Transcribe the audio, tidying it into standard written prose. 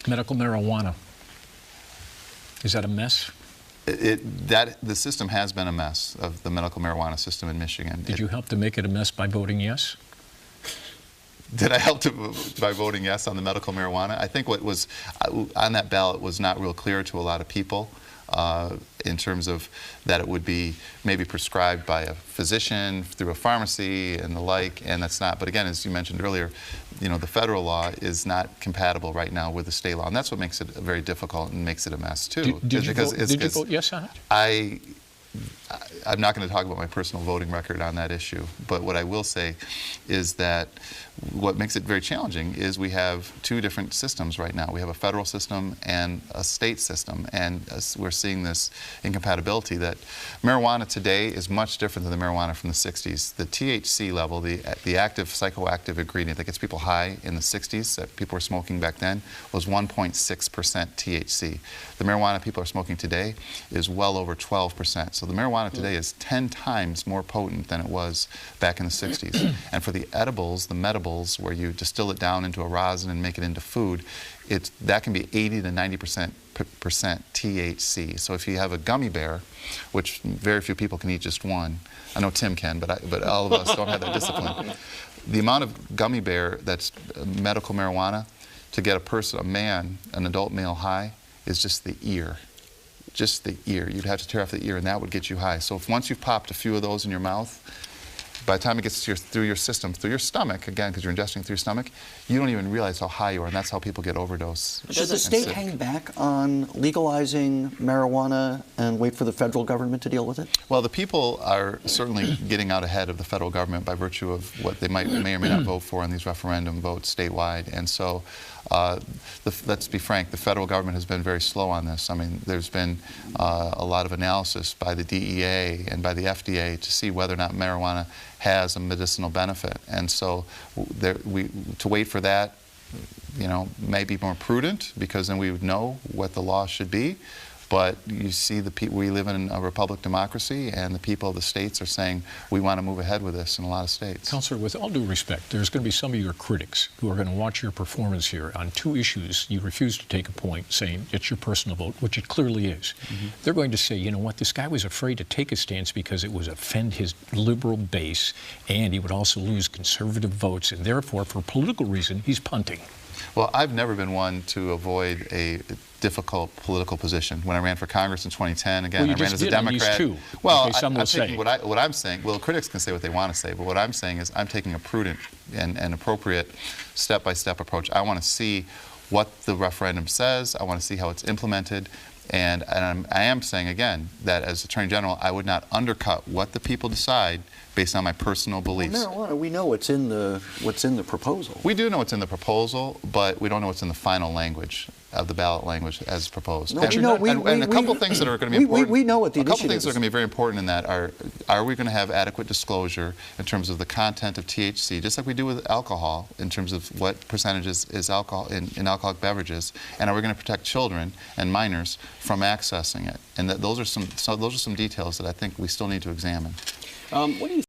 Medical marijuana. Is that a mess? The system has been a mess, of the medical marijuana system in Michigan. Did you help to make it a mess by voting yes? Did I help by voting yes on the medical marijuana? I think what was on that ballot was not real clear to a lot of people in terms of that it would be maybe prescribed by a physician through a pharmacy and the like, and that's not. But again, as you mentioned earlier, you know, the federal law is not compatible right now with the state law, and that's what makes it very difficult and makes it a mess too. Did you vote yes on it? I'm not going to talk about my personal voting record on that issue, but what I will say is that what makes it very challenging is we have two different systems right now. We have a federal system and a state system, and we're seeing this incompatibility that marijuana today is much different than the marijuana from the 60s. The THC level, the active psychoactive ingredient that gets people high in the 60s that people were smoking back then, was 1.6% THC. The marijuana people are smoking today is well over 12%. So the marijuana today is 10 times more potent than it was back in the 60s. And for the edibles, the medibles, where you distill it down into a rosin and make it into food, that can be 80 to 90% THC. So if you have a gummy bear, which very few people can eat just one, I know Tim can, but all of us don't have that discipline. The amount of gummy bear that's medical marijuana to get a man, an adult male high, is just the ear. Just the ear. You'd have to tear off the ear, and that would get you high. So once you've popped a few of those in your mouth, by the time it gets through your system, through your stomach, again, because you're ingesting through your stomach, you don't even realize how high you are, and that's how people get overdose. Does the state hang back on legalizing marijuana and wait for the federal government to deal with it? Well, the people are certainly getting out ahead of the federal government by virtue of what they may or may not vote for in these referendum votes statewide. And so, let's be frank, the federal government has been very slow on this. I mean, there's been a lot of analysis by the DEA and by the FDA to see whether or not marijuana has a medicinal benefit. And so to wait for that, you know, may be more prudent, because then we would know what the law should be. But you see, we live in a republic democracy, and the people of the states are saying we want to move ahead with this in a lot of states. Counselor, with all due respect, there's going to be some of your critics who are going to watch your performance here on two issues. You refuse to take a point, saying it's your personal vote, which it clearly is. They're going to say, you know what, this guy was afraid to take a stance because it would offend his liberal base, and he would also lose conservative votes, and therefore, for a political reason, he's punting. Well, I've never been one to avoid a difficult political position. When I ran for Congress in 2010, again, I ran as a Democrat. Well, I'm taking what I'm saying. Well, critics can say what they want to say, but what I'm saying is I'm taking a prudent and appropriate step-by-step approach. I want to see what the referendum says. I want to see how it's implemented. And I am saying, again, that as Attorney General, I would not undercut what the people decide based on my personal beliefs. Well, marijuana, we know what's in the proposal. We do know what's in the proposal, but we don't know what's in the final language of the ballot language as proposed. No, and a couple things that are going to be important. We know what the initiative is. A couple things is. that are going to be very important in that are we going to have adequate disclosure in terms of the content of THC, just like we do with alcohol, in terms of what percentages is alcohol in alcoholic beverages, and are we going to protect children and minors from accessing it? And those are some details that I think we still need to examine. What do you